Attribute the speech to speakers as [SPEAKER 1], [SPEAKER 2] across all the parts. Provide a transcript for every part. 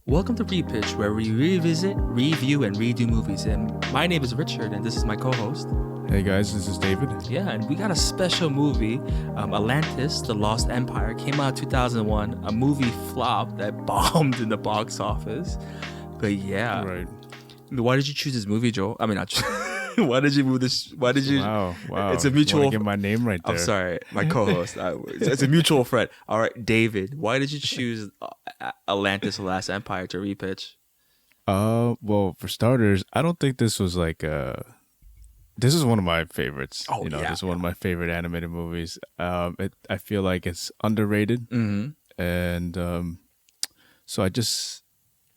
[SPEAKER 1] Welcome to Repitch, where we revisit, review, and redo movies. And my name is Richard, and this is my co-host.
[SPEAKER 2] Hey guys, this is David.
[SPEAKER 1] Yeah, and we got a special movie, Atlantis, The Lost Empire. Came out in 2001, a movie flop that bombed in the box office. But yeah.
[SPEAKER 2] Right.
[SPEAKER 1] Why did you choose this movie, Joel? I mean, not why did you move this? Why did you?
[SPEAKER 2] Wow.
[SPEAKER 1] It's a mutual.
[SPEAKER 2] Get my name right there.
[SPEAKER 1] I'm sorry, my co-host. It's a mutual friend. All right, David. Why did you choose Atlantis: The Last Empire to repitch?
[SPEAKER 2] Well, for starters, I don't think this was like This is one of my favorites.
[SPEAKER 1] Oh,
[SPEAKER 2] This is one of my favorite animated movies. I feel like it's underrated, and so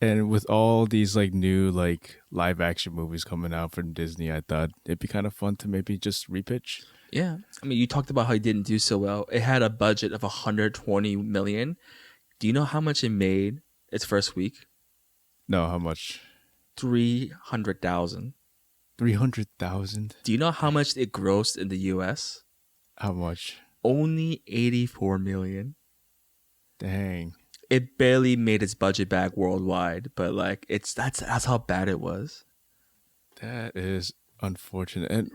[SPEAKER 2] And with all these like new like live action movies coming out from Disney, I thought it'd be kind of fun to maybe just repitch.
[SPEAKER 1] Yeah. I mean, you talked about how it didn't do so well. It had a budget of 120 million. Do you know how much it made its first week?
[SPEAKER 2] No, how much?
[SPEAKER 1] 300,000.
[SPEAKER 2] 300,000?
[SPEAKER 1] Do you know how much it grossed in the US?
[SPEAKER 2] How much?
[SPEAKER 1] Only 84 million.
[SPEAKER 2] Dang.
[SPEAKER 1] It barely made its budget back worldwide, but like that's how bad it was.
[SPEAKER 2] That is unfortunate. And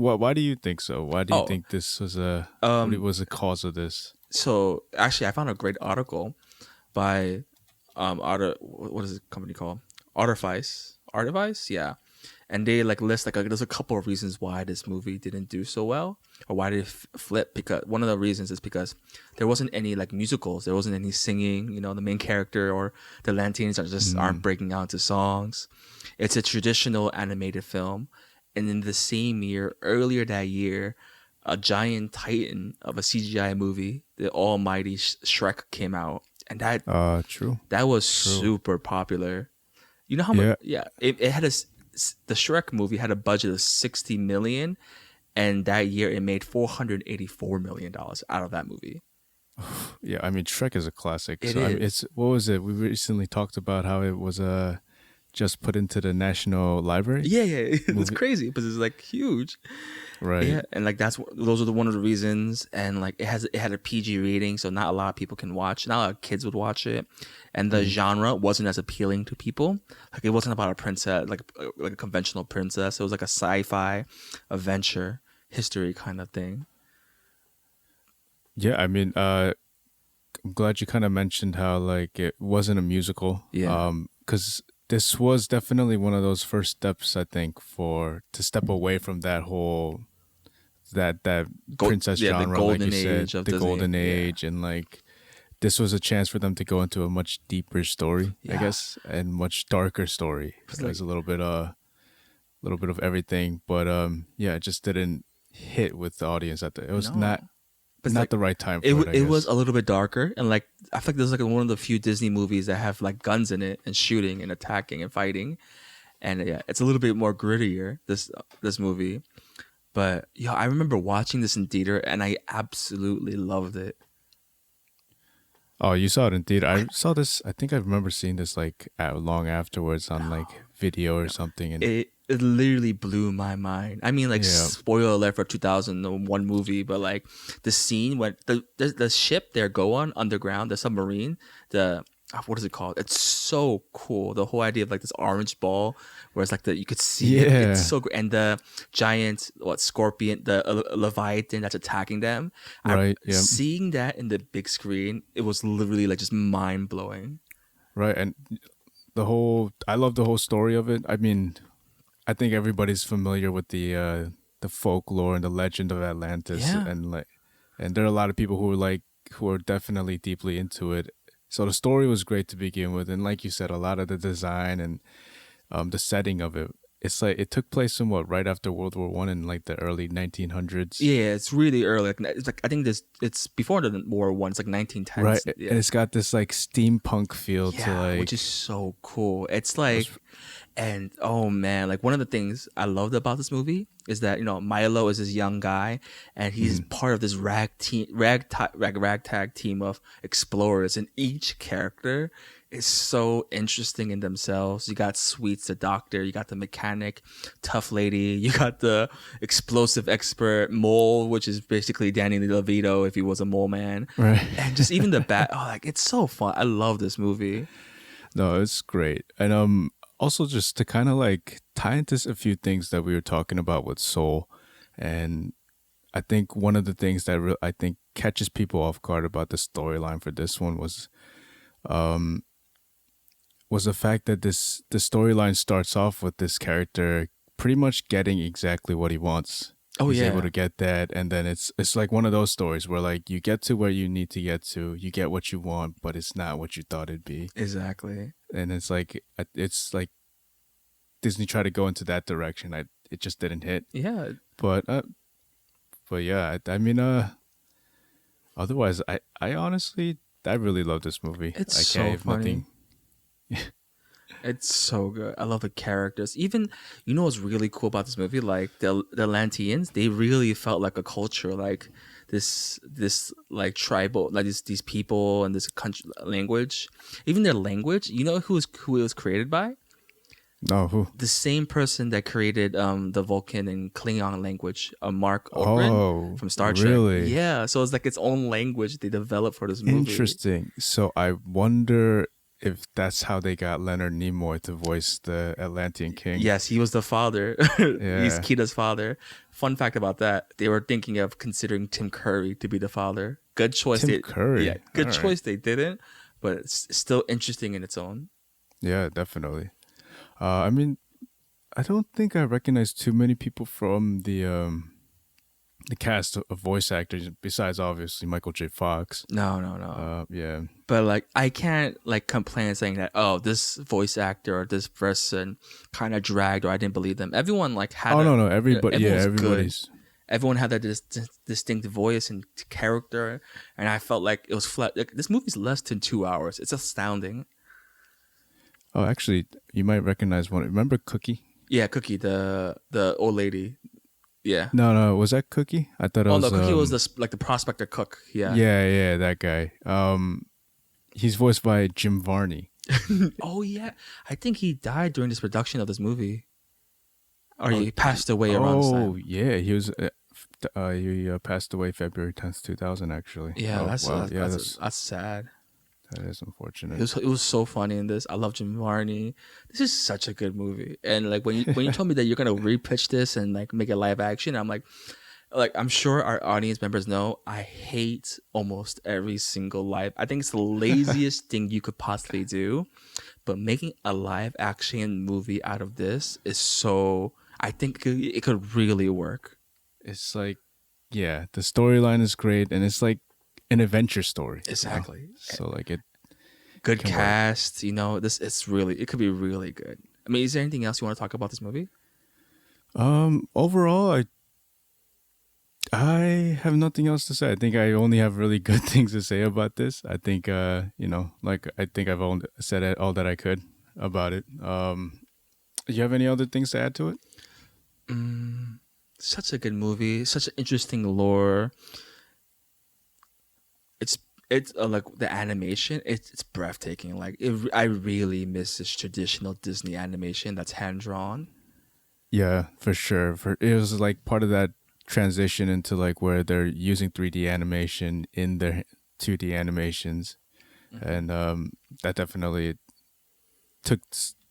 [SPEAKER 2] why do you think so? Why do you think this was what was the cause of this?
[SPEAKER 1] So actually, I found a great article by what is the company called? Artifice, yeah. And they like list there's a couple of reasons why this movie didn't do so well, or why did it flip. Because one of the reasons is because there wasn't any like musicals, there wasn't any singing. The main character or the Atlanteans aren't breaking out into songs. It's a traditional animated film, and in the same year, earlier that year, a giant titan of a CGI movie, the almighty Shrek, came out, and that was super popular. You know how much? Yeah, it had the Shrek movie had a budget of 60 million, and that year it made $484 million out of that movie.
[SPEAKER 2] Yeah, I mean Shrek is a classic.
[SPEAKER 1] It is.
[SPEAKER 2] I mean, what was it? We recently talked about how it was just put into the National Library.
[SPEAKER 1] Yeah, it's crazy because it's like huge.
[SPEAKER 2] Right.
[SPEAKER 1] Yeah, and like those are one of the reasons, and like it had a PG rating, so not a lot of people can watch. Not a lot of kids would watch it, and the genre wasn't as appealing to people. Like it wasn't about a princess, like a conventional princess. It was like a sci-fi, adventure, history kind of thing.
[SPEAKER 2] Yeah, I mean, I'm glad you kind of mentioned how like it wasn't a musical.
[SPEAKER 1] Yeah.
[SPEAKER 2] Because this was definitely one of those first steps, I think, to step away from that whole that princess genre,
[SPEAKER 1] the golden
[SPEAKER 2] like you
[SPEAKER 1] age
[SPEAKER 2] said,
[SPEAKER 1] of
[SPEAKER 2] the
[SPEAKER 1] Disney.
[SPEAKER 2] golden age, and like this was a chance for them to go into a much deeper story, I guess, and much darker story. It was a little bit of everything, but it just didn't hit with the audience it was not the right time for it.
[SPEAKER 1] It was a little bit darker, and like I feel like there's like one of the few Disney movies that have like guns in it and shooting and attacking and fighting, and it's a little bit more grittier this movie. But I remember watching this in theater, and I absolutely loved it.
[SPEAKER 2] Oh, you saw it in theater. I saw this. I think I remember seeing this like long afterwards on like video or something, and
[SPEAKER 1] it literally blew my mind. I mean, like spoiler alert for 2001 movie, but like the scene when the ship they go on underground, the submarine, what is it called? It's so cool. The whole idea of like this orange ball, where it's like you could see it. It's so great. And the giant scorpion, the Leviathan that's attacking them.
[SPEAKER 2] Right. Yeah.
[SPEAKER 1] Seeing that in the big screen, it was literally like just mind blowing.
[SPEAKER 2] Right, and I love the whole story of it. I mean, I think everybody's familiar with the folklore and the legend of Atlantis, and there are a lot of people who are definitely deeply into it. So the story was great to begin with, and like you said, a lot of the design and the setting of it. It's like it took place right after World War I in like the early 1900s.
[SPEAKER 1] Yeah, it's really early. It's like I think it's before the World War I. It's like 1910s.
[SPEAKER 2] Right,
[SPEAKER 1] yeah.
[SPEAKER 2] and it's got this like steampunk feel to like,
[SPEAKER 1] which is so cool. It's like, and oh man, like one of the things I loved about this movie is that Milo is this young guy, and he's part of this ragtag team of explorers, and each character is so interesting in themselves. You got Sweets, the doctor. You got the mechanic, tough lady. You got the explosive expert, mole, which is basically Danny DeVito if he was a mole man.
[SPEAKER 2] Right.
[SPEAKER 1] And just even the bat. Oh, like it's so fun. I love this movie.
[SPEAKER 2] No, it's great. And also just to kind of like tie into a few things that we were talking about with Soul, and I think one of the things that I think catches people off guard about the storyline for this one um was the fact that the storyline starts off with this character pretty much getting exactly what he wants.
[SPEAKER 1] Oh
[SPEAKER 2] He's able
[SPEAKER 1] yeah,
[SPEAKER 2] to get that, and then it's like one of those stories where like you get to where you need to get to, you get what you want, but it's not what you thought it'd be,
[SPEAKER 1] exactly.
[SPEAKER 2] and it's like Disney tried to go into that direction. It just didn't hit,
[SPEAKER 1] Yeah,
[SPEAKER 2] but yeah, I mean otherwise I honestly I really love this movie.
[SPEAKER 1] it's
[SPEAKER 2] I can't
[SPEAKER 1] so
[SPEAKER 2] have
[SPEAKER 1] funny.
[SPEAKER 2] nothing.
[SPEAKER 1] It's so good. I love the characters. Even what's really cool about this movie, like the Atlanteans, they really felt like a culture, like this like tribal, like these people and this country language. Even their language. You know who it was created by?
[SPEAKER 2] No, who?
[SPEAKER 1] The same person that created the Vulcan and Klingon language, Mark Okrand
[SPEAKER 2] Oh,
[SPEAKER 1] from Star Trek.
[SPEAKER 2] really?
[SPEAKER 1] Yeah, so it's like its own language they developed for this movie.
[SPEAKER 2] Interesting. So I wonder if that's how they got Leonard Nimoy to voice the Atlantean King.
[SPEAKER 1] Yes, he was the father. He's
[SPEAKER 2] Yeah.
[SPEAKER 1] Kita's father. Fun fact about that: they were thinking of considering Tim Curry to be the father. Good choice.
[SPEAKER 2] Tim Curry.
[SPEAKER 1] Yeah, good
[SPEAKER 2] All right.
[SPEAKER 1] choice. They didn't, but it's still interesting in its own.
[SPEAKER 2] Yeah, definitely. I mean, I don't think I recognize too many people from the cast of voice actors besides obviously Michael J. Fox.
[SPEAKER 1] No, no, no.
[SPEAKER 2] Yeah.
[SPEAKER 1] But like, I can't like complain saying that this voice actor or this person kind of dragged or I didn't believe them. Everyone like had.
[SPEAKER 2] Oh no, everybody. Yeah,
[SPEAKER 1] everyone was good.
[SPEAKER 2] everybody's.
[SPEAKER 1] Everyone had that distinct voice and character, and I felt like it was flat. Like, this movie's less than 2 hours. It's astounding.
[SPEAKER 2] Oh, actually, you might recognize one. Remember Cookie?
[SPEAKER 1] Yeah, Cookie, the old lady. Yeah.
[SPEAKER 2] No, was that Cookie? I thought it
[SPEAKER 1] Oh
[SPEAKER 2] was.
[SPEAKER 1] no, Cookie was the prospector cook. Yeah.
[SPEAKER 2] Yeah, that guy. He's voiced by Jim Varney.
[SPEAKER 1] Oh yeah, I think he died during this production of this movie, or he passed away around this
[SPEAKER 2] Oh
[SPEAKER 1] time.
[SPEAKER 2] yeah, he was. He passed away February 10th, 2000. Actually.
[SPEAKER 1] Yeah,
[SPEAKER 2] Oh,
[SPEAKER 1] that's
[SPEAKER 2] wow. Yeah,
[SPEAKER 1] that's sad.
[SPEAKER 2] that is unfortunate.
[SPEAKER 1] It was so funny in this. I love Jim Varney. This is such a good movie. And like when you told me that you're gonna repitch this and like make it live action, I'm like I'm sure our audience members know I hate almost every single live. I think it's the laziest thing you could possibly do. But making a live action movie out of this is so. I think it could really work.
[SPEAKER 2] It's like, yeah, the storyline is great, and it's like an adventure story.
[SPEAKER 1] Exactly.
[SPEAKER 2] So like it.
[SPEAKER 1] Good
[SPEAKER 2] can work.
[SPEAKER 1] cast. It could be really good. I mean, is there anything else you want to talk about this movie?
[SPEAKER 2] Overall, I have nothing else to say. I think I only have really good things to say about this. I think like I think I've said all that I could about it. Do you have any other things to add to it?
[SPEAKER 1] Such a good movie. Such an interesting lore. It's like the animation. It's breathtaking. Like I really miss this traditional Disney animation that's hand drawn.
[SPEAKER 2] Yeah, for sure. It was like part of that transition into like where they're using 3D animation in their 2D animations, and that definitely took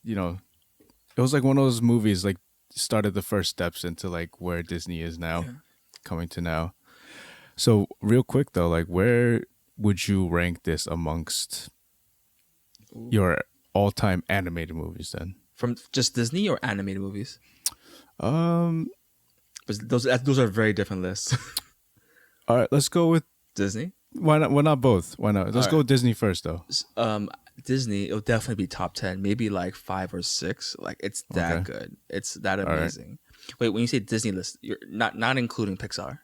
[SPEAKER 2] it was like one of those movies like started the first steps into like where Disney is now, coming to now. So real quick though, like where would you rank this amongst your all-time animated movies then?
[SPEAKER 1] From just Disney or animated movies?
[SPEAKER 2] Um,
[SPEAKER 1] But those are very different lists.
[SPEAKER 2] all right, let's go with
[SPEAKER 1] Disney.
[SPEAKER 2] why not? Why not both? Why not? Let's go with Disney first though.
[SPEAKER 1] Disney, it'll definitely be top 10, maybe like 5 or 6. Like it's that
[SPEAKER 2] Okay.
[SPEAKER 1] good. It's that
[SPEAKER 2] right.
[SPEAKER 1] amazing. Wait, when you say Disney list, you're not including Pixar.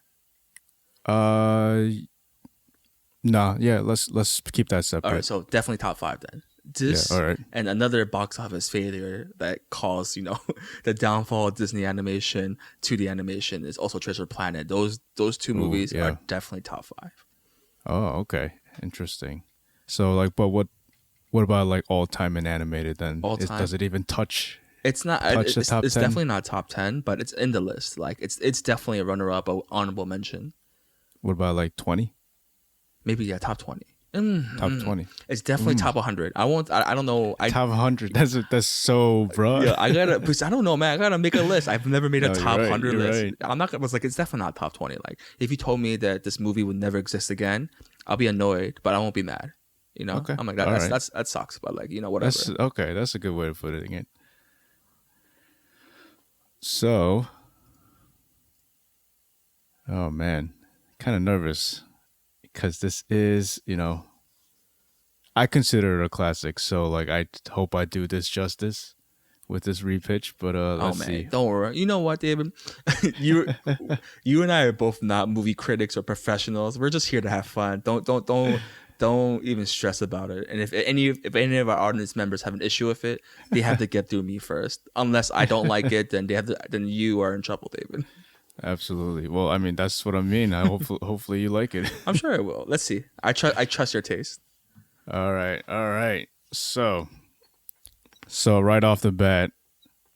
[SPEAKER 2] Nah, yeah, let's keep that separate.
[SPEAKER 1] All right, so definitely top 5 then. This
[SPEAKER 2] all right.
[SPEAKER 1] and another box office failure that caused, the downfall of Disney animation, 2D animation is also Treasure Planet. Those two movies
[SPEAKER 2] yeah.
[SPEAKER 1] are definitely top 5.
[SPEAKER 2] Oh, okay, interesting. So like, but what about like all time in animated then?
[SPEAKER 1] All time.
[SPEAKER 2] Does it even touch?
[SPEAKER 1] It's not.
[SPEAKER 2] Touch the top
[SPEAKER 1] It's
[SPEAKER 2] 10?
[SPEAKER 1] definitely not top 10, but it's in the list. Like it's definitely a runner up, a honorable mention.
[SPEAKER 2] What about like 20?
[SPEAKER 1] Maybe top 20.
[SPEAKER 2] Top 20.
[SPEAKER 1] It's definitely top 100. I won't. I don't know.
[SPEAKER 2] Top 100. That's so broad.
[SPEAKER 1] Yeah, I gotta. Because I don't know, man. I gotta make a list. I've never made a
[SPEAKER 2] No,
[SPEAKER 1] top
[SPEAKER 2] you're right,
[SPEAKER 1] 100
[SPEAKER 2] you're
[SPEAKER 1] list.
[SPEAKER 2] right.
[SPEAKER 1] I'm not. I was like, it's definitely not top 20. Like, if you told me that this movie would never exist again, I'll be annoyed, but I won't be mad. You know,
[SPEAKER 2] Okay.
[SPEAKER 1] I'm like
[SPEAKER 2] All right.
[SPEAKER 1] that sucks, but like, you know, whatever.
[SPEAKER 2] That's okay. That's a good way to put it again. So, oh man, kind of nervous because this is, I consider it a classic. So, like, I hope I do this justice with this repitch. But let's see.
[SPEAKER 1] Don't worry. You know what, David? you you and I are both not movie critics or professionals. We're just here to have fun. Don't even stress about it. And if any of our audience members have an issue with it, they have to get through me first. Unless I don't like it, then then you are in trouble, David.
[SPEAKER 2] Absolutely. Well, I mean, that's what I mean. Hopefully you like it.
[SPEAKER 1] I'm sure I will. Let's see. I trust your taste.
[SPEAKER 2] All right. So right off the bat,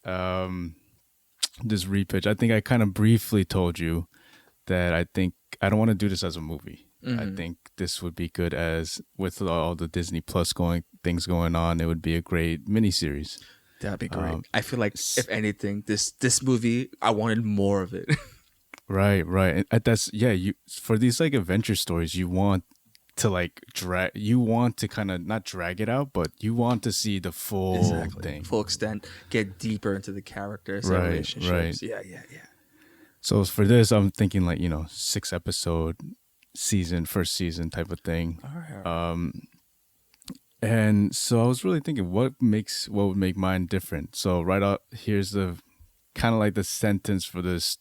[SPEAKER 2] this repitch. I think I kind of briefly told you that I think I don't want to do this as a movie. I think this would be good as with all the Disney Plus things going on. It would be a great miniseries.
[SPEAKER 1] That'd be great. I feel like if anything, this movie, I wanted more of it.
[SPEAKER 2] Right. And that's you for these like adventure stories, you want to like you want to kind of not drag it out, but you want to see the full thing,
[SPEAKER 1] full extent, get deeper into the characters, and
[SPEAKER 2] right,
[SPEAKER 1] relationships.
[SPEAKER 2] right.
[SPEAKER 1] Yeah.
[SPEAKER 2] So for this, I'm thinking like 6-episode first season type of thing.
[SPEAKER 1] All right.
[SPEAKER 2] And so I was really thinking what would make mine different. So right out here's the kind of like the sentence for this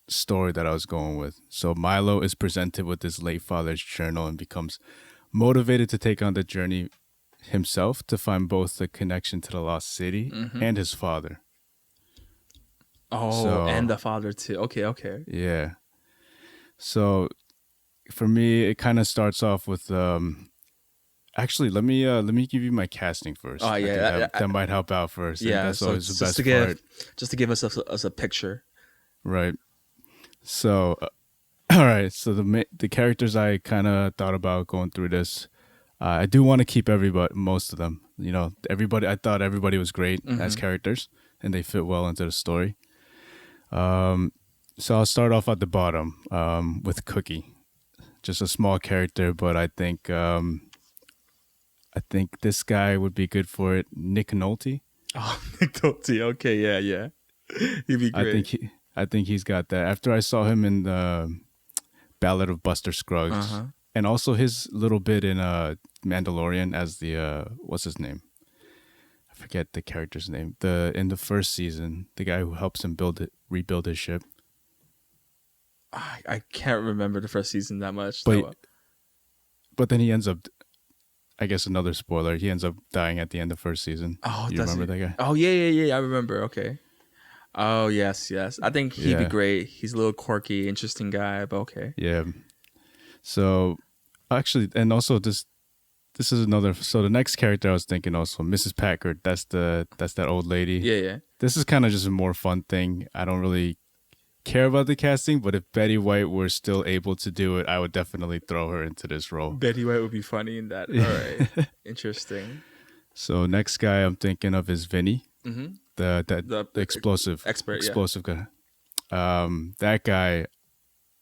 [SPEAKER 2] story that I was going with. So Milo is presented with his late father's journal and becomes motivated to take on the journey himself to find both the connection to the lost city and his father.
[SPEAKER 1] Oh, and the father too. Okay.
[SPEAKER 2] Yeah. So for me, it kind of starts off with actually, let me give you my casting first.
[SPEAKER 1] Oh yeah,
[SPEAKER 2] that might help out first.
[SPEAKER 1] Yeah,
[SPEAKER 2] that's always the best
[SPEAKER 1] part. Just to give us a picture.
[SPEAKER 2] Right. So, all right. So the characters I kind of thought about going through this, I do want to keep most of them. Everybody. I thought everybody was great as characters, and they fit well into the story. So I'll start off at the bottom with Cookie, just a small character, but I think this guy would be good for it. Nick Nolte.
[SPEAKER 1] Oh, Nick Nolte. Okay, yeah. He'd be great.
[SPEAKER 2] I think he's got that. After I saw him in the Ballad of Buster Scruggs, and also his little bit in Mandalorian as the what's his name? I forget the character's name. In the first season, the guy who helps him rebuild his ship.
[SPEAKER 1] I can't remember the first season that much.
[SPEAKER 2] But then he ends up, I guess another spoiler, he ends up dying at the end of first season.
[SPEAKER 1] Oh,
[SPEAKER 2] you remember that guy?
[SPEAKER 1] Oh, yeah. I remember. Okay. Oh, yes. I think he'd be great. He's a little quirky, interesting guy, but okay.
[SPEAKER 2] Yeah. So, actually, and also this is another. So the next character I was thinking also, Mrs. Packard. That's that old lady.
[SPEAKER 1] Yeah.
[SPEAKER 2] This is kind of just a more fun thing. I don't really care about the casting, but if Betty White were still able to do it, I would definitely throw her into this role.
[SPEAKER 1] Betty White would be funny in that. All right. Interesting.
[SPEAKER 2] So next guy I'm thinking of is Vinny. The explosive guy. That guy,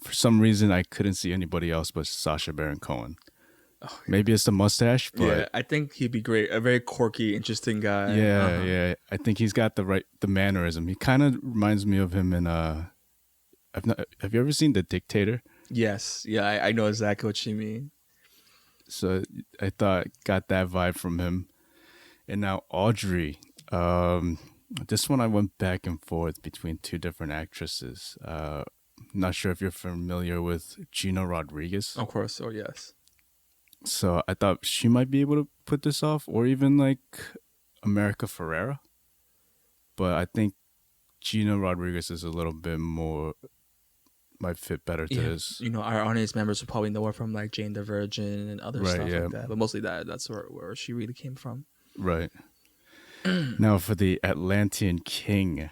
[SPEAKER 2] for some reason, I couldn't see anybody else but Sacha Baron Cohen. Oh, yeah. Maybe it's the mustache, but
[SPEAKER 1] yeah, I think he'd be great. A very quirky, interesting guy.
[SPEAKER 2] Yeah. I think he's got the mannerism. He kind of reminds me of him in have you ever seen The Dictator?
[SPEAKER 1] Yes. Yeah, I know exactly what you mean.
[SPEAKER 2] So I got that vibe from him. And now Audrey. This one I went back and forth between two different actresses. Not sure if you're familiar with Gina Rodriguez.
[SPEAKER 1] Of course. Oh, yes.
[SPEAKER 2] So I thought she might be able to put this off, or even like America Ferrera. But I think Gina Rodriguez is a little bit more, might fit better to this.
[SPEAKER 1] Our audience members will probably know her from like Jane the Virgin and other stuff like that. But mostly that's where she really came from.
[SPEAKER 2] Right. Now for the Atlantean King,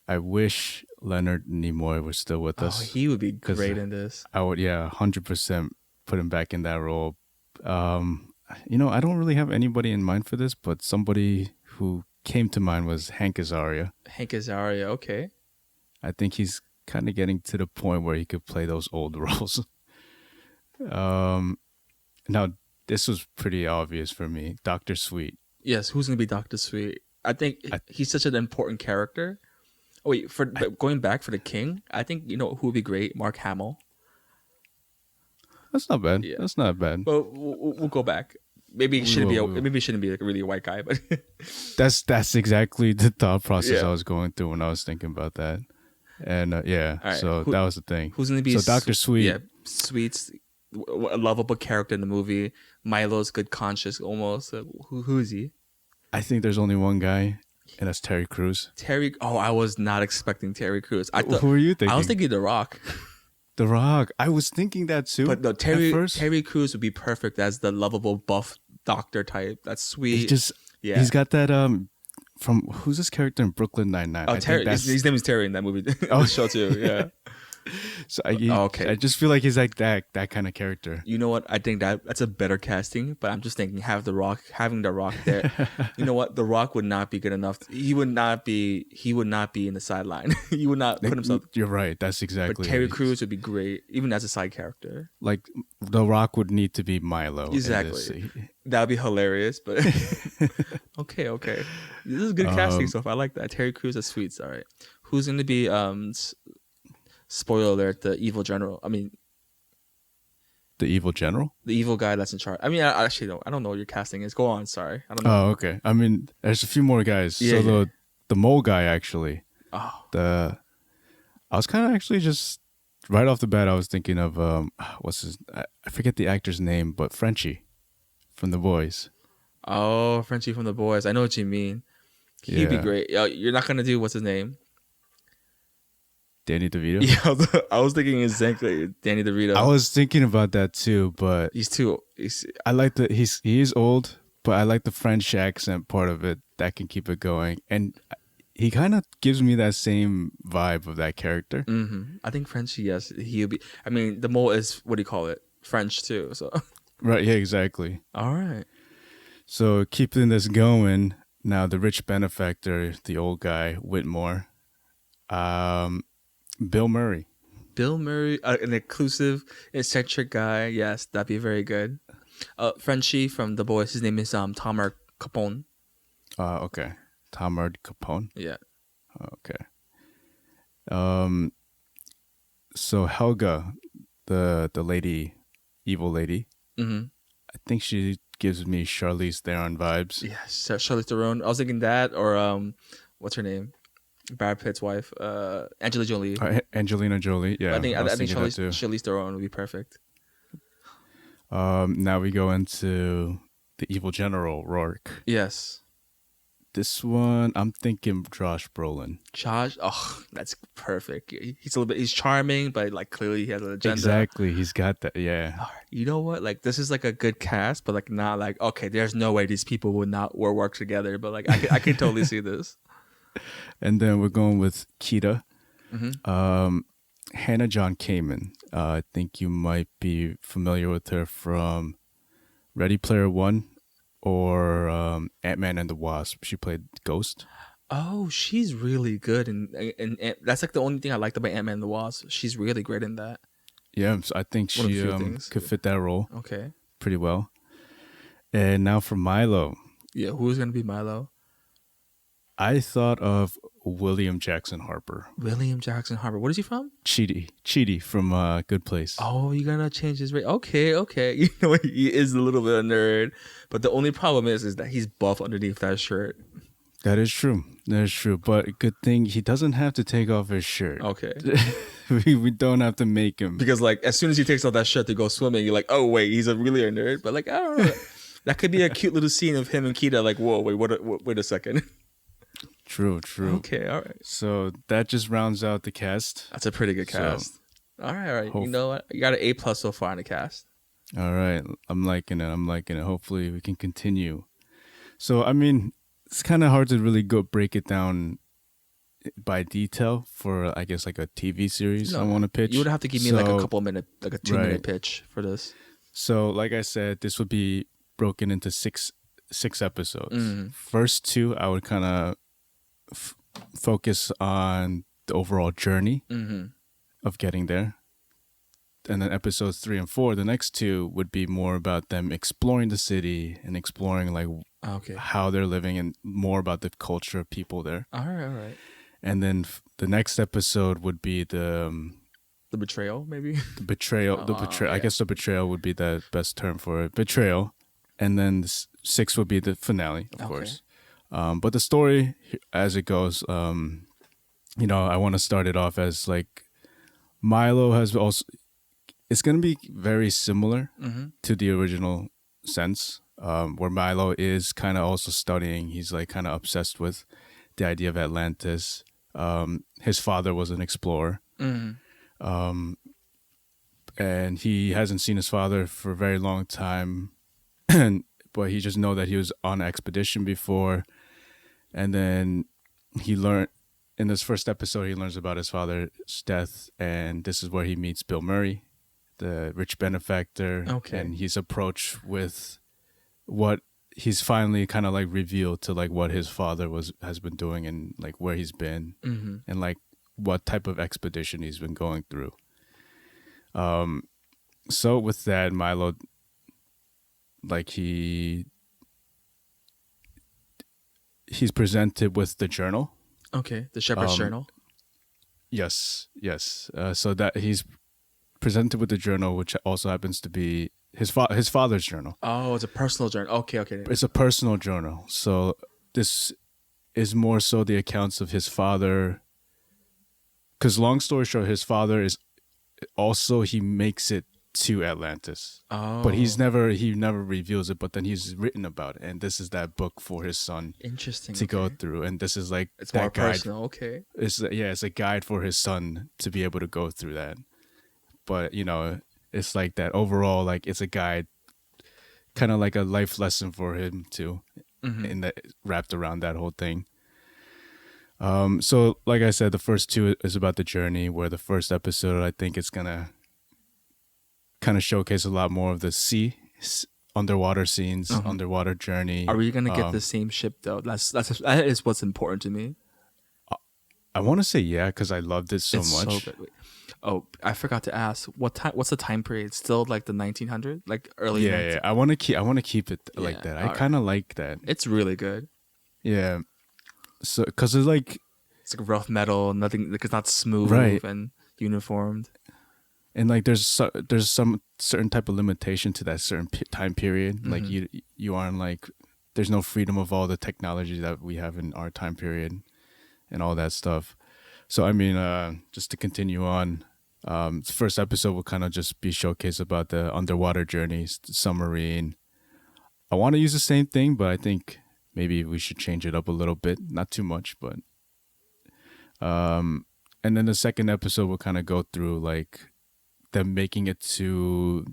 [SPEAKER 2] I wish Leonard Nimoy was still with us.
[SPEAKER 1] Oh, he would be great in this.
[SPEAKER 2] I would, 100% put him back in that role. I don't really have anybody in mind for this, but somebody who came to mind was Hank Azaria.
[SPEAKER 1] Hank Azaria. Okay.
[SPEAKER 2] I think he's kind of getting to the point where he could play those old roles. Now this was pretty obvious for me. Doctor Sweet.
[SPEAKER 1] Yes. Who's gonna be Doctor Sweet? I think he's such an important character. Oh wait, going back for the King, I think you know who would be great. Mark Hamill.
[SPEAKER 2] That's not bad.
[SPEAKER 1] Yeah.
[SPEAKER 2] That's not bad.
[SPEAKER 1] But we'll go back. Maybe it shouldn't be like a really white guy, but
[SPEAKER 2] that's exactly the thought process
[SPEAKER 1] Yeah.
[SPEAKER 2] I was going through when I was thinking about that. And
[SPEAKER 1] right.
[SPEAKER 2] so that was the thing.
[SPEAKER 1] Who's gonna be
[SPEAKER 2] So Doctor Sweet?
[SPEAKER 1] Yeah, Sweet's a lovable character in the movie. Milo's good conscience almost. Who is he?
[SPEAKER 2] I think there's only one guy, and that's Terry Crews.
[SPEAKER 1] Terry. Oh, I was not expecting Terry Crews.
[SPEAKER 2] Who were you thinking?
[SPEAKER 1] I was thinking The Rock.
[SPEAKER 2] The Rock. I was thinking that too.
[SPEAKER 1] But no, Terry Crews would be perfect as the lovable buff doctor type. That's sweet.
[SPEAKER 2] He's got that from who's this character in Brooklyn Nine-Nine?
[SPEAKER 1] Oh, Terry. His name is Terry in that movie. Oh, show too. Yeah.
[SPEAKER 2] So I just feel like he's like that kind of character.
[SPEAKER 1] You know what? I think that's a better casting, but I'm just thinking having The Rock there. You know what? The Rock would not be good enough. He would not be in the sideline. He would not put himself.
[SPEAKER 2] You're right. That's exactly.
[SPEAKER 1] But Terry Crews would be great, even as a side character.
[SPEAKER 2] Like The Rock would need to be Milo.
[SPEAKER 1] Exactly. That'd be hilarious. But okay. This is good casting stuff. I like that. Terry Crews as Sweets. All right. Who's going to be spoiler alert, the evil general. I mean,
[SPEAKER 2] the evil general,
[SPEAKER 1] the evil guy that's in charge. I mean, I actually don't. I don't know what your casting is. Go on. Sorry, I don't know.
[SPEAKER 2] Oh, okay. I mean, there's a few more guys. Yeah, so the mole guy actually.
[SPEAKER 1] Oh.
[SPEAKER 2] I was kind of actually just right off the bat. I was thinking of I forget the actor's name, but Frenchie from The Boys.
[SPEAKER 1] Oh, Frenchie from The Boys. I know what you mean. He'd be great. You're not gonna do what's his name?
[SPEAKER 2] Danny DeVito?
[SPEAKER 1] Yeah, I was thinking exactly Danny DeVito.
[SPEAKER 2] I was thinking about that too, but I like he is old, but I like the French accent part of it that can keep it going, and he kind of gives me that same vibe of that character.
[SPEAKER 1] Mm-hmm. I think Frenchie, yes, he'll be. I mean, the mole is, what do you call it? French too. So
[SPEAKER 2] right, yeah, exactly.
[SPEAKER 1] All right.
[SPEAKER 2] So keeping this going now, the rich benefactor, the old guy Whitmore. Bill Murray.
[SPEAKER 1] An inclusive, eccentric guy. Yes, that'd be very good. Frenchie from The Boys. His name is Tamar Capone.
[SPEAKER 2] Okay, Tamar Capone.
[SPEAKER 1] Yeah.
[SPEAKER 2] Okay. So Helga, the lady, evil lady.
[SPEAKER 1] Mm-hmm.
[SPEAKER 2] I think she gives me Charlize Theron vibes.
[SPEAKER 1] Yes, Charlize Theron. I was thinking that, or what's her name? Brad Pitt's wife, Angelina Jolie.
[SPEAKER 2] Angelina Jolie, yeah.
[SPEAKER 1] I think Charlize Theron would be perfect.
[SPEAKER 2] Now we go into the evil general Rourke.
[SPEAKER 1] Yes.
[SPEAKER 2] This one, I'm thinking Josh Brolin.
[SPEAKER 1] That's perfect. He's charming, but like clearly he has an agenda.
[SPEAKER 2] Exactly, he's got that. Yeah.
[SPEAKER 1] You know what? Like this is like a good cast, but like not like okay. There's no way these people would not work together. But like I can totally see this.
[SPEAKER 2] And then we're going with Kita.
[SPEAKER 1] Mm-hmm.
[SPEAKER 2] Hannah John Kamen. I think you might be familiar with her from Ready Player One or Ant-Man and the Wasp. She played Ghost.
[SPEAKER 1] Oh, she's really good. And that's like the only thing I liked about Ant-Man and the Wasp. She's really great in that.
[SPEAKER 2] Yeah, so I think she could fit that role.
[SPEAKER 1] Okay.
[SPEAKER 2] Pretty well. And now for Milo.
[SPEAKER 1] Yeah, who's going to be Milo?
[SPEAKER 2] I thought of William Jackson Harper.
[SPEAKER 1] William Jackson Harper. What is he from?
[SPEAKER 2] Chidi from Good Place.
[SPEAKER 1] Oh, you gotta change his race. Okay. You know, he is a little bit of a nerd, but the only problem is that he's buff underneath that shirt.
[SPEAKER 2] That is true. But good thing he doesn't have to take off his shirt.
[SPEAKER 1] Okay.
[SPEAKER 2] we don't have to make him.
[SPEAKER 1] Because like as soon as he takes off that shirt to go swimming, you're like, oh wait, he's really a nerd. But like I don't know. That could be a cute little scene of him and Kita. Like, whoa, wait a second.
[SPEAKER 2] True.
[SPEAKER 1] Okay, all right.
[SPEAKER 2] So that just rounds out the cast.
[SPEAKER 1] That's a pretty good cast. All right. You know what? You got an A+ so far in the cast.
[SPEAKER 2] All right. I'm liking it. Hopefully we can continue. So, I mean, it's kind of hard to really break it down by detail for, I guess, like a TV series I want to pitch.
[SPEAKER 1] You would have to give me like a couple minute, like a 2-minute pitch for this.
[SPEAKER 2] So, like I said, this would be broken into six episodes.
[SPEAKER 1] Mm-hmm.
[SPEAKER 2] First two, I would kind of focus on the overall journey
[SPEAKER 1] Mm-hmm.
[SPEAKER 2] of getting there. And then episodes 3 and 4, the next two would be more about them exploring the city and exploring like
[SPEAKER 1] Okay.
[SPEAKER 2] how they're living and more about the culture of people there.
[SPEAKER 1] All right. All right.
[SPEAKER 2] And then the next episode would be
[SPEAKER 1] The betrayal, maybe.
[SPEAKER 2] the betrayal.
[SPEAKER 1] Yeah.
[SPEAKER 2] I guess the betrayal would be the best term for it. Betrayal. And then 6 would be the finale, of course. But the story as it goes, I want to start it off as like Milo has also. It's going to be very similar
[SPEAKER 1] Mm-hmm.
[SPEAKER 2] to the original sense, where Milo is kind of also studying. He's like kind of obsessed with the idea of Atlantis. His father was an explorer,
[SPEAKER 1] Mm-hmm.
[SPEAKER 2] and he hasn't seen his father for a very long time. But he just know that he was on an expedition before, and then he learned in this first episode he learns about his father's death, and this is where he meets Bill Murray, the rich benefactor.
[SPEAKER 1] Okay.
[SPEAKER 2] And he's approached with what he's finally kind of like revealed to like what his father has been doing and like where he's been
[SPEAKER 1] Mm-hmm.
[SPEAKER 2] and like what type of expedition he's been going through. So with that, Milo, like he's presented with the journal.
[SPEAKER 1] Okay. The Shepherd's Journal.
[SPEAKER 2] Yes. So that he's presented with the journal, which also happens to be his father's journal.
[SPEAKER 1] Oh, it's a personal journal. Okay. Okay.
[SPEAKER 2] It's a personal journal. So this is more so the accounts of his father. Because long story short, his father is also, he makes it to Atlantis.
[SPEAKER 1] Oh.
[SPEAKER 2] But he never reveals it, but then he's written about it. And this is that book for his son
[SPEAKER 1] Interesting.
[SPEAKER 2] to go through. And this is like
[SPEAKER 1] It's
[SPEAKER 2] that
[SPEAKER 1] more
[SPEAKER 2] guide.
[SPEAKER 1] personal. Okay.
[SPEAKER 2] It's a guide for his son to be able to go through that. But it's like that overall, like it's a guide, kind of like a life lesson for him too,
[SPEAKER 1] Mm-hmm.
[SPEAKER 2] in that wrapped around that whole thing. So like I said, the first two is about the journey, where the first episode I think it's gonna kind of showcase a lot more of the underwater scenes, underwater journey.
[SPEAKER 1] Are we gonna get the same ship though? That is what's important to me.
[SPEAKER 2] I want to say yeah, because I loved it so
[SPEAKER 1] It's
[SPEAKER 2] much.
[SPEAKER 1] So good. Oh, I forgot to ask. What's the time period? Still like the 1900s, like early.
[SPEAKER 2] Yeah. I want to keep it like that. I kind of like that.
[SPEAKER 1] It's really good.
[SPEAKER 2] Yeah. So, because it's like
[SPEAKER 1] rough metal, nothing. Like it's not smooth
[SPEAKER 2] Right.
[SPEAKER 1] and uniformed.
[SPEAKER 2] and like there's some certain type of limitation to that certain time period. Like you aren't like, there's no freedom of all the technology that we have in our time period and all that stuff. So I mean, just to continue on, the first episode will kind of just be showcase about the underwater journeys, the submarine. I want to use the same thing, but I think maybe we should change it up a little bit, not too much, but and then the second episode will kind of go through like them making it to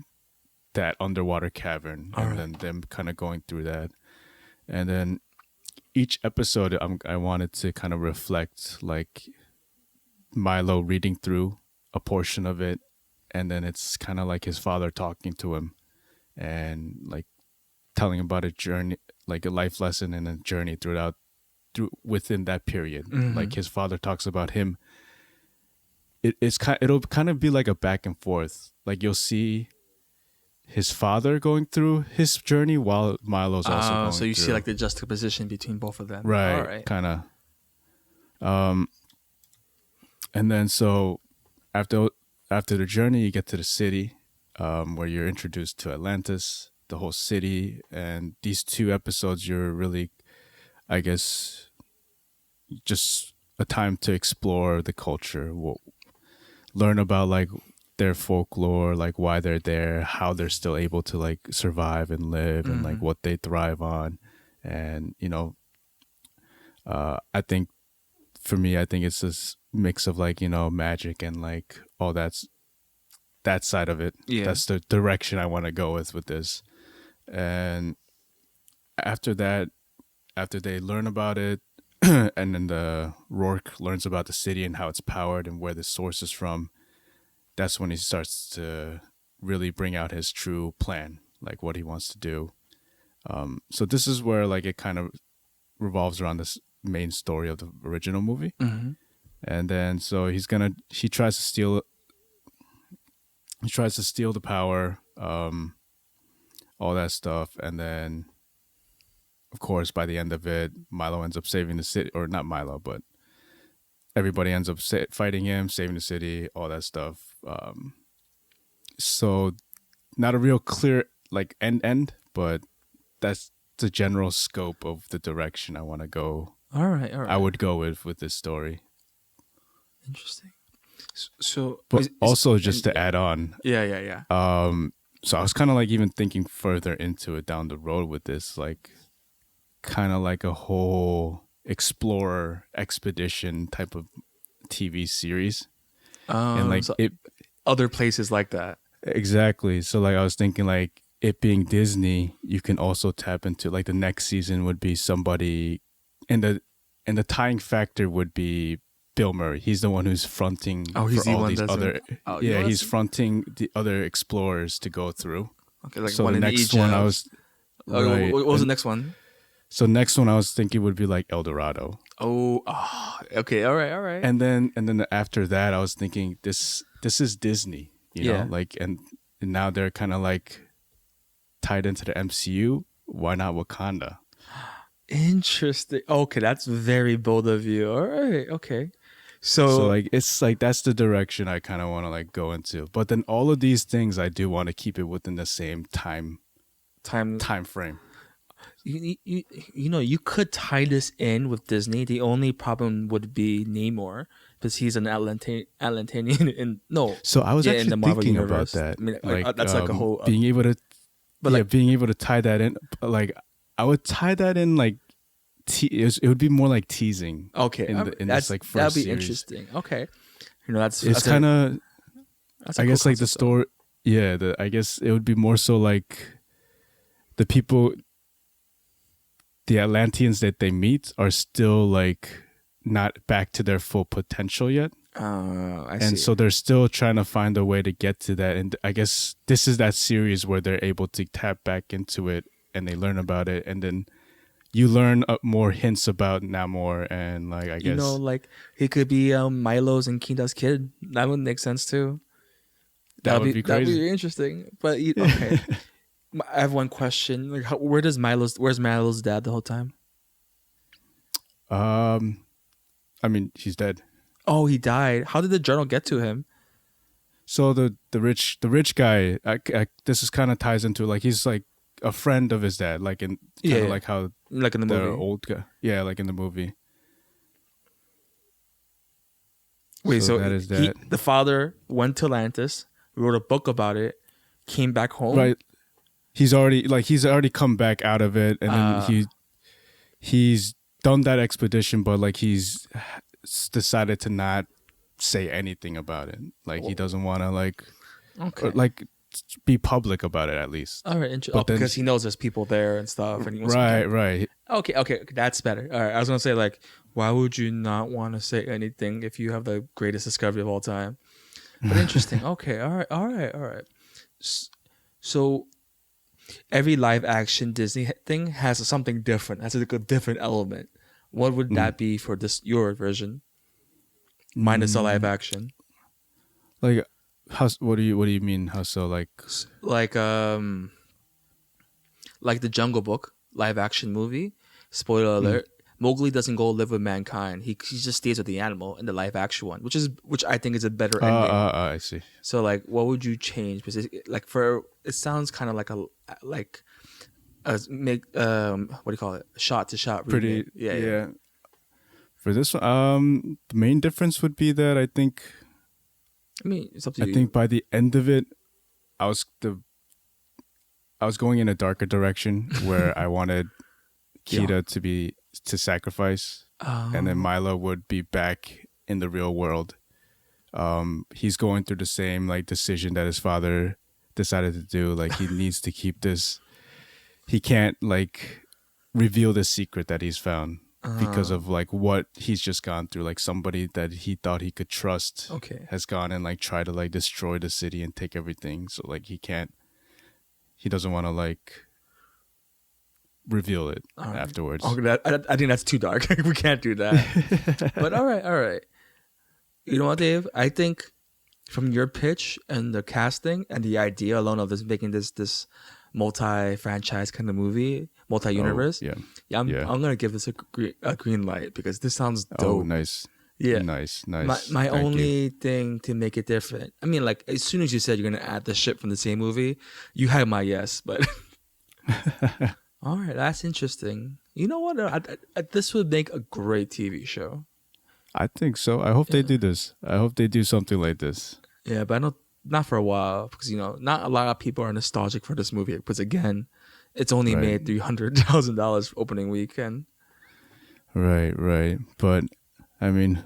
[SPEAKER 2] that underwater cavern, and then them kind of going through that, and then each episode I wanted to kind of reflect like Milo reading through a portion of it, and then it's kind of like his father talking to him and like telling about a journey, like a life lesson and a journey through within that period. Like his father talks about him. It'll kind of be like a back and forth. Like you'll see his father going through his journey while Milo's also going
[SPEAKER 1] so you
[SPEAKER 2] through.
[SPEAKER 1] see like the juxtaposition between both of them.
[SPEAKER 2] Right.
[SPEAKER 1] All right.
[SPEAKER 2] Kind of. And then so after the journey, you get to the city, where you're introduced to Atlantis, the whole city, and these two episodes, you're really, I guess, just a time to explore the culture, learn about like their folklore, like why they're there, how they're still able to like survive and live, and like what they thrive on, and I think for me, I think it's this mix of like magic and like all that side of it.
[SPEAKER 1] Yeah.
[SPEAKER 2] That's the direction I want to go with this. And after that, after they learn about it, and then the Rourke learns about the city and how it's powered and where the source is from, that's when he starts to really bring out his true plan, like what he wants to do. So this is where like it kind of revolves around this main story of the original movie.
[SPEAKER 1] Mm-hmm.
[SPEAKER 2] And then so he tries to steal the power, all that stuff, and then of course by the end of it, Milo ends up saving the city, or not Milo, but everybody ends up fighting him, saving the city, all that stuff. So not a real clear like end, but that's the general scope of the direction I want to go.
[SPEAKER 1] All right.
[SPEAKER 2] I would go with this story.
[SPEAKER 1] Interesting. So,
[SPEAKER 2] but also just to add on.
[SPEAKER 1] Yeah.
[SPEAKER 2] So I was kind of like even thinking further into it down the road with this, like kind of like a whole explorer expedition type of TV series, and like
[SPEAKER 1] so
[SPEAKER 2] it,
[SPEAKER 1] other places like that.
[SPEAKER 2] Exactly. So like I was thinking like it being Disney, you can also tap into like the next season would be somebody, and the tying factor would be Bill Murray. He's the one who's fronting
[SPEAKER 1] he's
[SPEAKER 2] for
[SPEAKER 1] the
[SPEAKER 2] all
[SPEAKER 1] one
[SPEAKER 2] these other. Yeah, he's fronting the other explorers to go through.
[SPEAKER 1] Okay, like
[SPEAKER 2] so
[SPEAKER 1] one
[SPEAKER 2] the
[SPEAKER 1] in
[SPEAKER 2] next
[SPEAKER 1] Egypt.
[SPEAKER 2] one I was.
[SPEAKER 1] Right. What was the next one?
[SPEAKER 2] So next one I was thinking would be like El Dorado.
[SPEAKER 1] Oh, okay, all right.
[SPEAKER 2] And then after that I was thinking this is Disney, you know, like and now they're kind of like tied into the MCU. Why not Wakanda?
[SPEAKER 1] Interesting. Okay, that's very bold of you. All right, okay. So
[SPEAKER 2] like it's like that's the direction I kind of want to like go into. But then all of these things I do want to keep it within the same time frame.
[SPEAKER 1] You know, you could tie this in with Disney. The only problem would be Namor, because he's an Atlantean in
[SPEAKER 2] So I was actually
[SPEAKER 1] in the Marvel
[SPEAKER 2] thinking
[SPEAKER 1] universe.
[SPEAKER 2] about that.
[SPEAKER 1] I mean, like that's like a whole
[SPEAKER 2] being able to, being able to tie that in. Like I would tie that in like it would be more like teasing.
[SPEAKER 1] Okay,
[SPEAKER 2] in this like first
[SPEAKER 1] that'd be
[SPEAKER 2] series.
[SPEAKER 1] Interesting. Okay, you know it's
[SPEAKER 2] kind of. I guess
[SPEAKER 1] cool
[SPEAKER 2] like the story. Yeah, I guess it would be more so like the people, the Atlanteans that they meet are still like not back to their full potential yet.
[SPEAKER 1] I see.
[SPEAKER 2] And so they're still trying to find a way to get to that. And I guess this is that series where they're able to tap back into it and they learn about it. And then you learn more hints about Namor, and like I guess,
[SPEAKER 1] you know, like he could be Milo's and Kinda's kid. That would make sense too.
[SPEAKER 2] That would be crazy.
[SPEAKER 1] That'd be interesting. But okay, I have one question. Like, where's Milo's dad the whole time?
[SPEAKER 2] I mean, he's dead.
[SPEAKER 1] Oh, he died. How did the journal get to him?
[SPEAKER 2] So the rich guy. This is kind of ties into like he's like a friend of his dad, like in like how
[SPEAKER 1] like in the movie,
[SPEAKER 2] old guy. Yeah, like in the movie.
[SPEAKER 1] Wait, so
[SPEAKER 2] that is that.
[SPEAKER 1] The father went to Atlantis, wrote a book about it, came back home.
[SPEAKER 2] Right. He's already come back out of it, and then he's done that expedition, but like he's decided to not say anything about it. Like he doesn't want to like be public about it at least.
[SPEAKER 1] All right, interesting. Because he knows there's people there and stuff, and he wants
[SPEAKER 2] right.
[SPEAKER 1] Okay, that's better. All right, I was gonna say like, why would you not want to say anything if you have the greatest discovery of all time? But interesting. Okay, all right. So every live action Disney thing has something different. Has a different element. What would that be for your version? Minus the live action.
[SPEAKER 2] Like what do you mean? How so? Like
[SPEAKER 1] the Jungle Book live action movie. Spoiler alert: Mowgli doesn't go live with mankind. He just stays with the animal in the live action one, which I think is a better ending.
[SPEAKER 2] I see.
[SPEAKER 1] So like, what would you change? Because it sounds kind of like what do you call it? Shot to shot.
[SPEAKER 2] Pretty. Yeah. For this one, the main difference would be that I think.
[SPEAKER 1] I mean, it's up to you.
[SPEAKER 2] I think by the end of it, I was going in a darker direction where I wanted Kida to sacrifice, and then Milo would be back in the real world. He's going through the same like decision that his father decided to do. Like he needs to keep this. He can't like reveal the secret that he's found. because of like what he's just gone through. Like somebody that he thought he could trust has gone and like tried to like destroy the city and take everything. So like he doesn't want to like reveal it afterwards.
[SPEAKER 1] Oh, I think that's too dark. We can't do that. But all right. You know what, Dave? I think from your pitch and the casting and the idea alone of this making this multi-franchise kind of movie, multi-universe, I'm gonna give this a green light because this sounds dope.
[SPEAKER 2] Oh, nice.
[SPEAKER 1] Yeah,
[SPEAKER 2] nice.
[SPEAKER 1] My only thing to make it different, I mean, like as soon as you said you're gonna add the ship from the same movie, you had my yes. But all right, that's interesting. You know what? This would make a great TV show.
[SPEAKER 2] I think so. I hope they do this. I hope they do something like this.
[SPEAKER 1] Yeah, but I know not for a while because not a lot of people are nostalgic for this movie because again, it's only made $300,000 opening weekend.
[SPEAKER 2] Right. But I mean,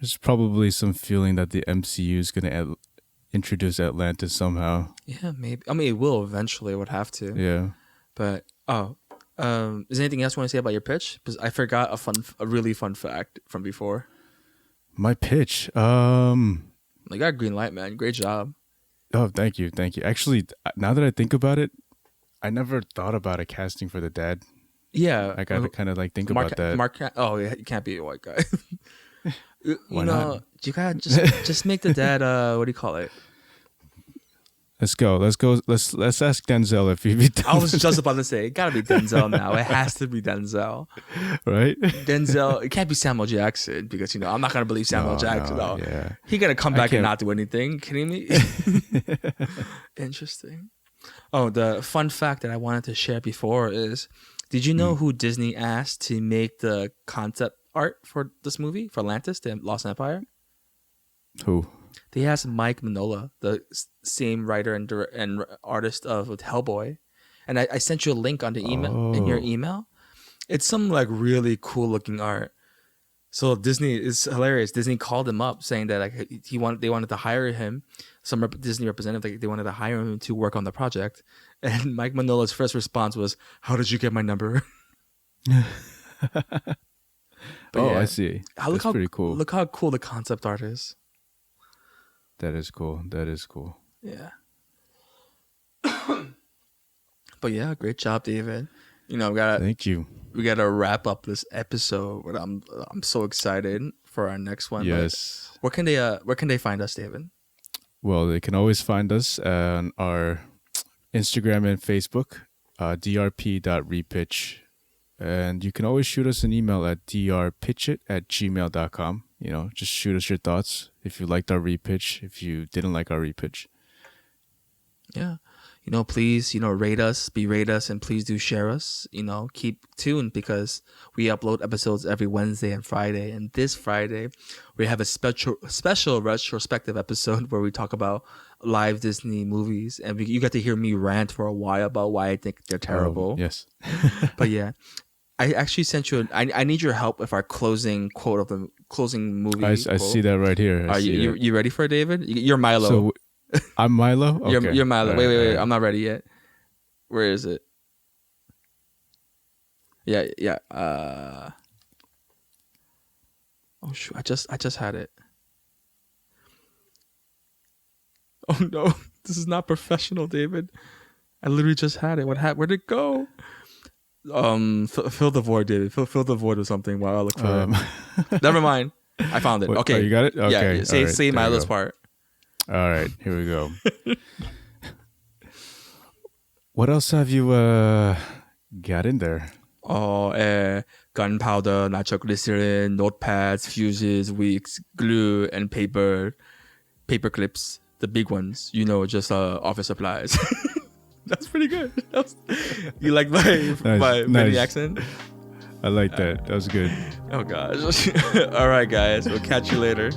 [SPEAKER 2] there's probably some feeling that the MCU is gonna introduce Atlantis somehow.
[SPEAKER 1] Yeah, maybe. I mean, it will eventually. It would have to.
[SPEAKER 2] Yeah.
[SPEAKER 1] But is there anything else you want to say about your pitch? Because I forgot a really fun fact from before.
[SPEAKER 2] My pitch.
[SPEAKER 1] You got a green light, man. Great job.
[SPEAKER 2] Oh, thank you. Actually, now that I think about it, I never thought about a casting for the dad.
[SPEAKER 1] Yeah,
[SPEAKER 2] I gotta kind of like think about that.
[SPEAKER 1] Yeah, you can't be a white guy.
[SPEAKER 2] Why not?
[SPEAKER 1] You gotta just make the dad. What do you call it?
[SPEAKER 2] Let's go. Let's ask Denzel if he'd be done.
[SPEAKER 1] I was just about to say it gotta be Denzel now. It has to be Denzel,
[SPEAKER 2] right?
[SPEAKER 1] Denzel. It can't be Samuel Jackson because I'm not gonna believe Samuel Jackson. No.
[SPEAKER 2] Yeah.
[SPEAKER 1] He gonna come back and not do anything. Kidding me? Interesting. Oh, the fun fact that I wanted to share before is, did you know who Disney asked to make the concept art for this movie for Atlantis, the Lost Empire?
[SPEAKER 2] Who?
[SPEAKER 1] They asked Mike Mignola, the same writer and artist of Hellboy, and I sent you a link on the email in your email. It's some like really cool looking art. So Disney is hilarious. Disney called him up saying that like they wanted to hire him. Some Disney representative they wanted to hire him to work on the project, and Mike Mignola's first response was, "How did you get my number?"
[SPEAKER 2] I see. That's pretty cool.
[SPEAKER 1] Look how cool the concept art is.
[SPEAKER 2] That is cool.
[SPEAKER 1] Yeah. But yeah, great job, David.
[SPEAKER 2] Thank you.
[SPEAKER 1] We gotta wrap up this episode, but I'm so excited for our next one.
[SPEAKER 2] Yes.
[SPEAKER 1] But where can they find us, David?
[SPEAKER 2] Well, they can always find us on our Instagram and Facebook, drp.repitch. And you can always shoot us an email at drpitchit@gmail.com. Just shoot us your thoughts if you liked our repitch, if you didn't like our repitch.
[SPEAKER 1] Yeah. Please, rate us, berate us, and please do share us. Keep tuned because we upload episodes every Wednesday and Friday. And this Friday, we have a special retrospective episode where we talk about live Disney movies. And you got to hear me rant for a while about why I think they're terrible.
[SPEAKER 2] Yes.
[SPEAKER 1] But yeah, I actually sent you I need your help with our closing quote of the closing movie.
[SPEAKER 2] I see that right here.
[SPEAKER 1] Are you ready for it, David? You're Milo.
[SPEAKER 2] So, I'm Milo? Okay.
[SPEAKER 1] You're Milo.
[SPEAKER 2] Right,
[SPEAKER 1] wait.
[SPEAKER 2] right.
[SPEAKER 1] I'm not ready yet. Where is it? Yeah. Oh shoot! I just had it. Oh no! This is not professional, David. I literally just had it. Where'd it go? Fill the void, David. Fill the void with something while I look for it. Never mind. I found it. Okay.
[SPEAKER 2] Oh, you got it? Okay.
[SPEAKER 1] Yeah. Say Milo's part.
[SPEAKER 2] All right, here we go. What else have you got in there?
[SPEAKER 1] Gunpowder, nitroglycerin, notepads, fuses, wicks, glue, and paper clips. The big ones, just office supplies. That's pretty good. You like my mini accent?
[SPEAKER 2] I like that. That was good.
[SPEAKER 1] Oh gosh. All right, guys. We'll catch you later.